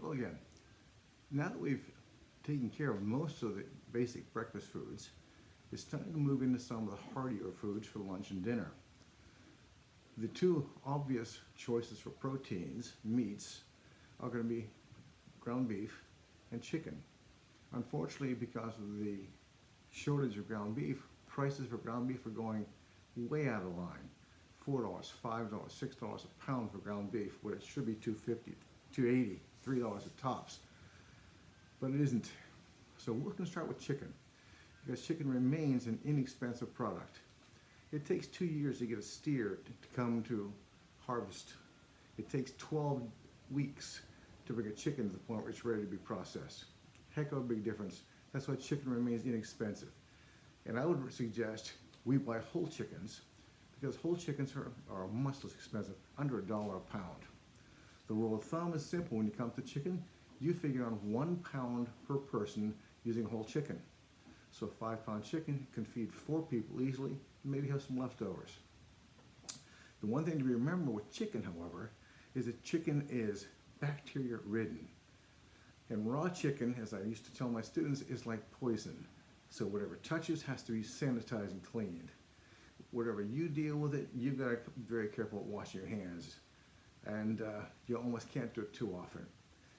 Well, again, now that we've taken care of most of the basic breakfast foods, it's time to move into some of the heartier foods for lunch and dinner. The two obvious choices for proteins, meats, are going to be ground beef and chicken. Unfortunately, because of the shortage of ground beef, prices for ground beef are going way out of line. $4, $5, $6 a pound for ground beef, where it should be $2.50, $2.80, $3 at tops. But it isn't. So we're going to start with chicken, because chicken remains an inexpensive product. It takes 2 years to get a steer to come to harvest. It takes 12 weeks to bring a chicken to the point where it's ready to be processed. Heck of a big difference. That's why chicken remains inexpensive. And I would suggest we buy whole chickens, because whole chickens are much less expensive, under $1 a pound. The rule of thumb is simple when you come to chicken. You figure on 1 pound per person using whole chicken. So a 5-pound chicken can feed 4 people easily, and maybe have some leftovers. The one thing to remember with chicken, however, is that chicken is bacteria ridden. And raw chicken, as I used to tell my students, is like poison. So whatever touches has to be sanitized and cleaned. Whatever you deal with it, you've got to be very careful at washing your hands. And you almost can't do it too often.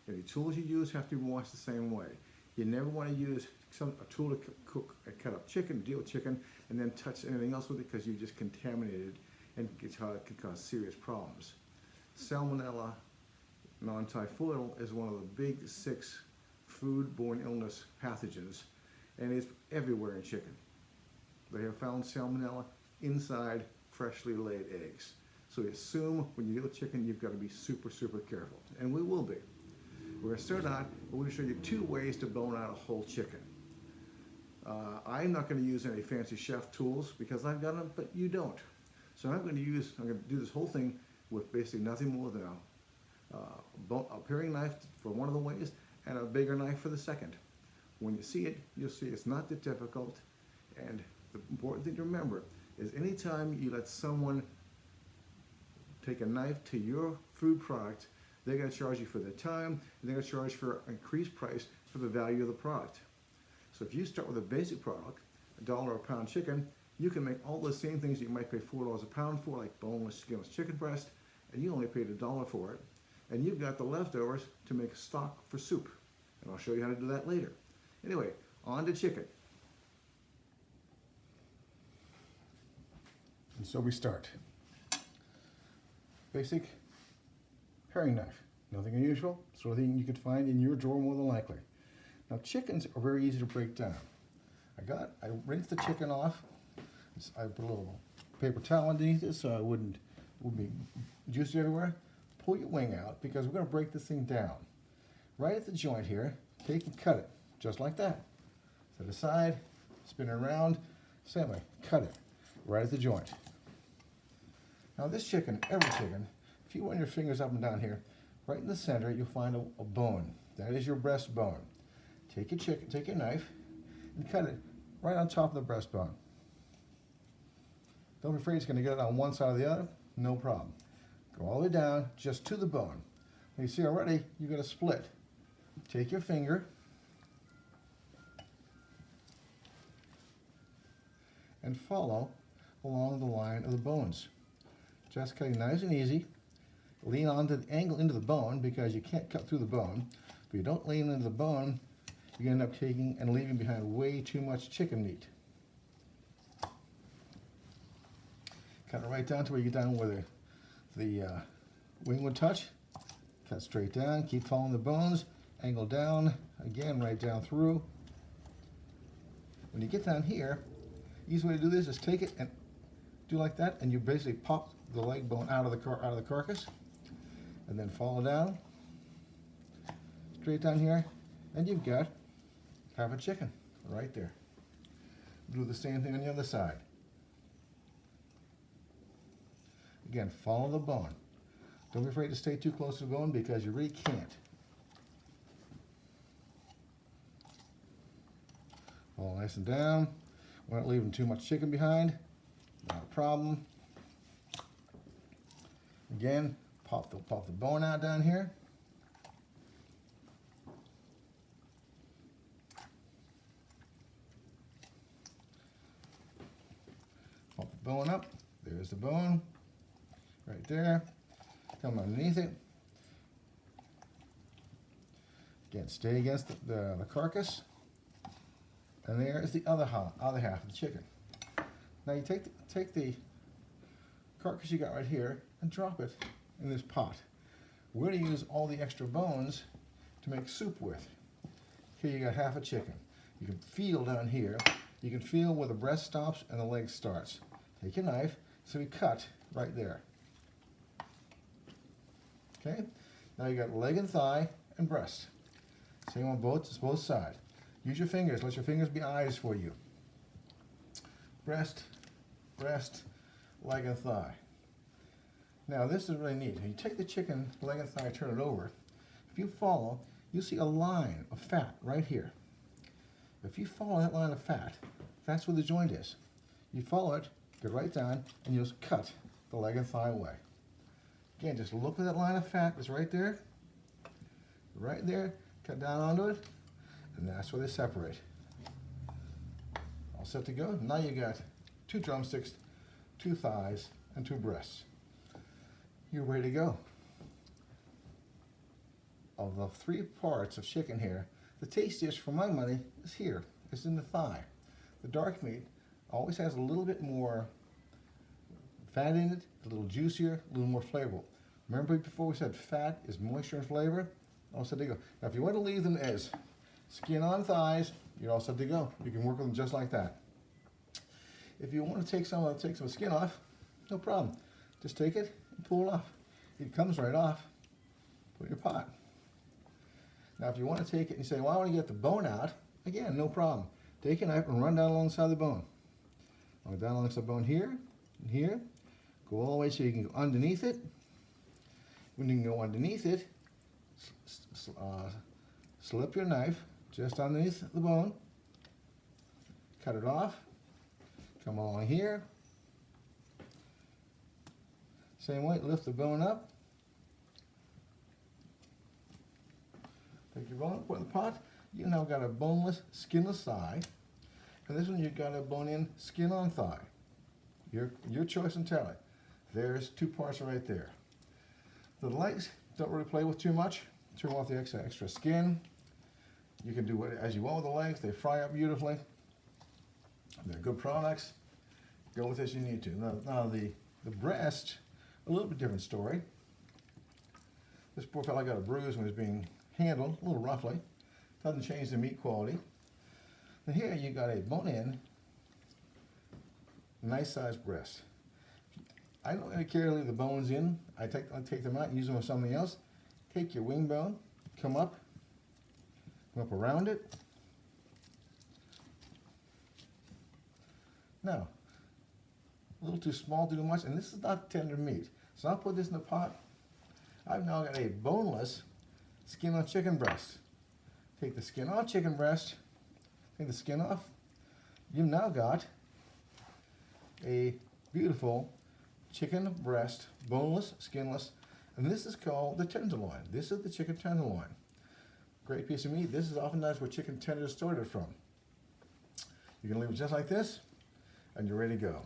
And the tools you use have to be washed the same way. You never want to use a tool to cook and cut up chicken, deal with chicken, and then touch anything else with it, because you just contaminated it, and it can cause serious problems. Salmonella non-typhoidal is one of the big 6 food-borne illness pathogens, and it's everywhere in chicken. They have found salmonella inside freshly laid eggs. So we assume when you deal with chicken, you've got to be super, super careful, and we will be. We're going to start out, we're going to show you 2 ways to bone out a whole chicken. I'm not going to use any fancy chef tools because I've got them, but you don't. So I'm going to do this whole thing with basically nothing more than a paring knife for one of the ways and a bigger knife for the second. When you see it, you'll see it's not that difficult. And the important thing to remember is anytime you let someone take a knife to your food product, they're going to charge you for their time, and they're going to charge for an increased price for the value of the product. So if you start with a basic product, $1 a pound chicken, you can make all the same things you might pay $4 a pound for, like boneless, skinless chicken breast, and you only paid $1 for it. And you've got the leftovers to make a stock for soup. And I'll show you how to do that later. Anyway, on to chicken. And so we start. Basic paring knife. Nothing unusual, sort of thing you could find in your drawer more than likely. Now chickens are very easy to break down. I rinsed the chicken off. I put a little paper towel underneath it so it wouldn't be juicy everywhere. Pull your wing out, because we're going to break this thing down. Right at the joint here, take and cut it, just like that. Set it aside, spin it around, same way, cut it, right at the joint. Now this chicken, every chicken, if you run your fingers up and down here, right in the center, you'll find a bone. That is your breastbone. Take your knife, and cut it right on top of the breastbone. Don't be afraid it's going to get it on one side or the other, no problem. Go all the way down, just to the bone. You see already, you've got a split. Take your finger and follow along the line of the bones. Just cutting nice and easy. Lean onto the angle into the bone, because you can't cut through the bone. If you don't lean into the bone, you end up taking and leaving behind way too much chicken meat. Cut it right down to where you get down where the wing would touch. Cut straight down, keep following the bones, angle down, again right down through. When you get down here, the easy way to do this is take it and do like that, and you basically pop the leg bone out of the carcass, and then follow down, straight down here, and you've got half a chicken right there. Do the same thing on the other side. Again, follow the bone. Don't be afraid to stay too close to the bone, because you really can't. Follow nice and down. We're not leaving too much chicken behind. Not a problem. Again, pop the bone out down here. bone up. There's the bone, right there. Come underneath it. Again, stay against the carcass. And there is the other half of the chicken. Now you take the carcass you got right here and drop it in this pot. We're going to use all the extra bones to make soup with. Here you got half a chicken. You can feel down here. You can feel where the breast stops and the leg starts. Take your knife, so we cut right there. Okay? Now you got leg and thigh and breast. Same on both sides. Use your fingers. Let your fingers be eyes for you. Breast, breast, leg and thigh. Now this is really neat. You take the chicken, leg and thigh, turn it over. If you follow, you'll see a line of fat right here. If you follow that line of fat, that's where the joint is. You follow it, get right down, and you'll just cut the leg and thigh away. Again, just look at that line of fat that's right there. Right there, cut down onto it, and that's where they separate. All set to go. Now you got 2 drumsticks, 2 thighs, and 2 breasts. You're ready to go. Of the 3 parts of chicken here, the tastiest for my money is here. It's in the thigh. The dark meat always has a little bit more fat in it, a little juicier, a little more flavorful. Remember before we said fat is moisture and flavor? All set to go. Now if you want to leave them as skin on thighs, you're all set to go. You can work with them just like that. If you want to take some skin off, no problem. Just take it and pull it off. It comes right off. Put it in your pot. Now if you want to take it and you say, well, I want to get the bone out, again, no problem. Take a knife and run down alongside the bone. Down alongside the bone here and here. Go all the way so you can go underneath it. When you can go underneath it, slip your knife just underneath the bone. Cut it off. Come along here. Same way, lift the bone up. Take your bone, put it in the pot. You now got a boneless, skinless thigh. And this one you got a bone-in, skin-on thigh. Your choice entirely. There's 2 parts right there. The legs, don't really play with too much. Turn off the extra skin. You can do it as you want with the legs. They fry up beautifully. They're good products. Go with this you need to. Now the breast, a little bit different story. This poor fella got a bruise when he was being handled, a little roughly. Doesn't change the meat quality. And here you got a bone-in, nice sized breast. I don't really care to leave the bones in. I take them out and use them with something else. Take your wing bone, come up around it. Now, a little too small to do much, and this is not tender meat. So I'll put this in the pot. I've now got a boneless skin on chicken breast. Take the skin off chicken breast, take the skin off. You've now got a beautiful chicken breast, boneless, skinless, and this is called the tenderloin. This is the chicken tenderloin. Great piece of meat. This is oftentimes where chicken tenders started from. You can leave it just like this, and you're ready to go.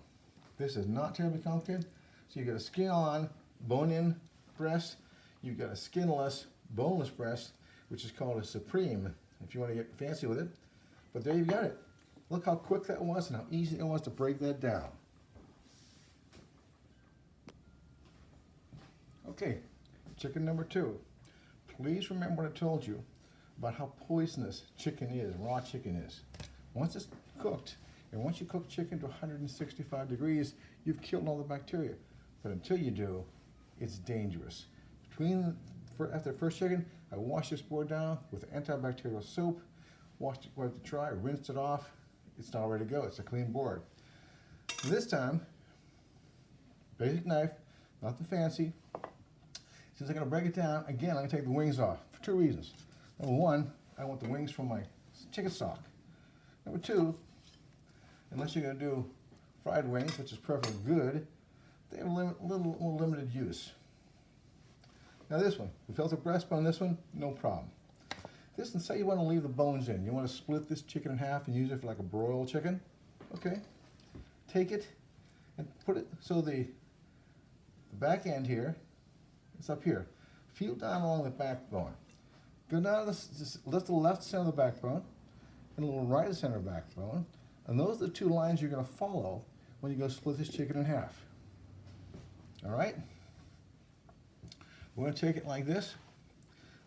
This is not terribly complicated. So you got a skin on, bone-in breast. You've got a skinless, boneless breast, which is called a supreme, if you want to get fancy with it. But there you got it. Look how quick that was and how easy it was to break that down. Okay, chicken number 2. Please remember what I told you about how poisonous chicken is, raw chicken is. Once it's cooked, and once you cook chicken to 165 degrees, you've killed all the bacteria. But until you do, it's dangerous. After the first chicken, I washed this board down with antibacterial soap, wiped it dry, rinsed it off. It's now ready to go. It's a clean board. This time, basic knife, nothing fancy. Since I'm going to break it down, again, I'm going to take the wings off for 2 reasons. Number 1, I want the wings from my chicken stock. Number 2, unless you're going to do fried wings, which is perfectly good, they have a little more limited use. Now this one, we felt the breastbone on this one, no problem. This one, say you want to leave the bones in. You want to split this chicken in half and use it for like a broiled chicken. Okay. Take it and put it so the back end here is up here. Feel down along the backbone. Go down to just lift the left center of the backbone and a little right center of the backbone. And those are the two lines you're going to follow when you go split this chicken in half. All right? We're going to take it like this.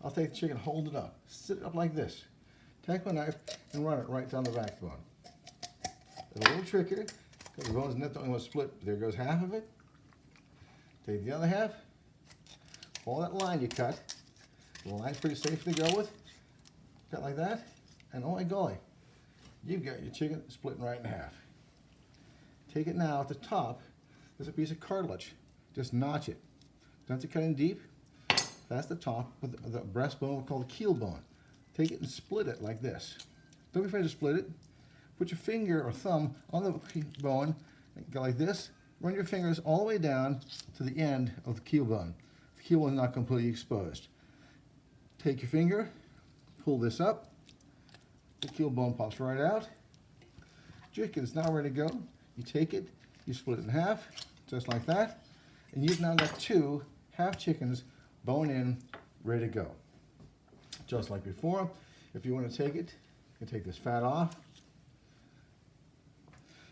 I'll take the chicken, hold it up, sit it up like this. Take my knife and run it right down the backbone. It's a little trickier because the bone's not the only one split. There goes half of it. Take the other half. Follow that line you cut. The line's pretty safe to go with. Cut like that. And oh my golly, you've got your chicken splitting right in half. Take it now at the top. There's a piece of cartilage. Just notch it. Don't have to cut in deep. That's the top with the breastbone called the keel bone. Take it and split it like this. Don't be afraid to split it. Put your finger or thumb on the bone and go like this. Run your fingers all the way down to the end of the keel bone. The keel bone is not completely exposed. Take your finger, pull this up. The keel bone pops right out. Chicken is now ready to go. You take it, you split it in half, just like that. And you've now got two half chickens, bone in, ready to go. Just like before, if you want to take it, you can take this fat off.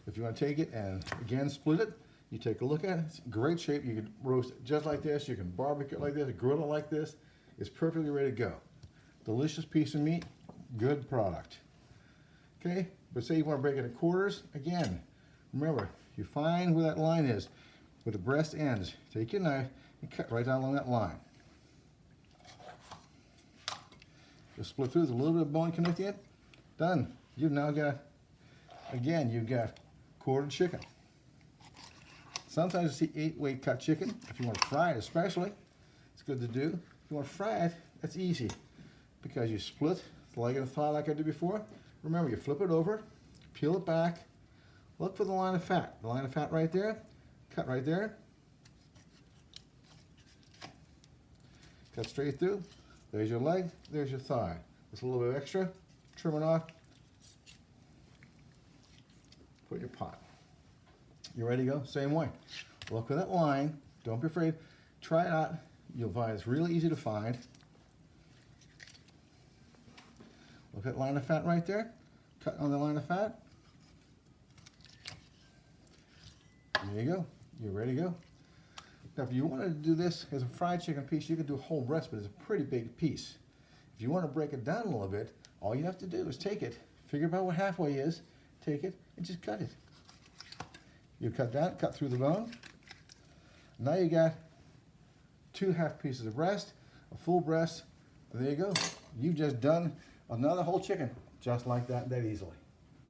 If you want to take it and again split it, you take a look at it. It's in great shape. You can roast it just like this. You can barbecue it like this, grill it like this. It's perfectly ready to go. Delicious piece of meat, good product. Okay, but say you want to break it in quarters, again, remember, you find where that line is, where the breast ends. Take your knife and cut right down along that line. Just split through, there's a little bit of bone connecting it. Done. You've now got, again, you've got quartered chicken. Sometimes you see 8-weight cut chicken. If you want to fry it especially, it's good to do. If you want to fry it, that's easy because you split the leg and the thigh like I did before. Remember, you flip it over, peel it back, look for the line of fat. The line of fat right there, cut right there. Cut straight through. There's your leg, there's your thigh. Just a little bit extra, trim it off, put in your pot. You ready to go? Same way. Look for that line, don't be afraid. Try it out, you'll find it's really easy to find. Look at that line of fat right there, cut on the line of fat. There you go, you're ready to go. Now, if you want to do this as a fried chicken piece, you can do a whole breast, but it's a pretty big piece. If you want to break it down a little bit, all you have to do is take it, figure out what halfway is, take it, and just cut it. You cut that, cut through the bone. Now you got 2 half pieces of breast, a full breast. There you go. You've just done another whole chicken, just like that easily.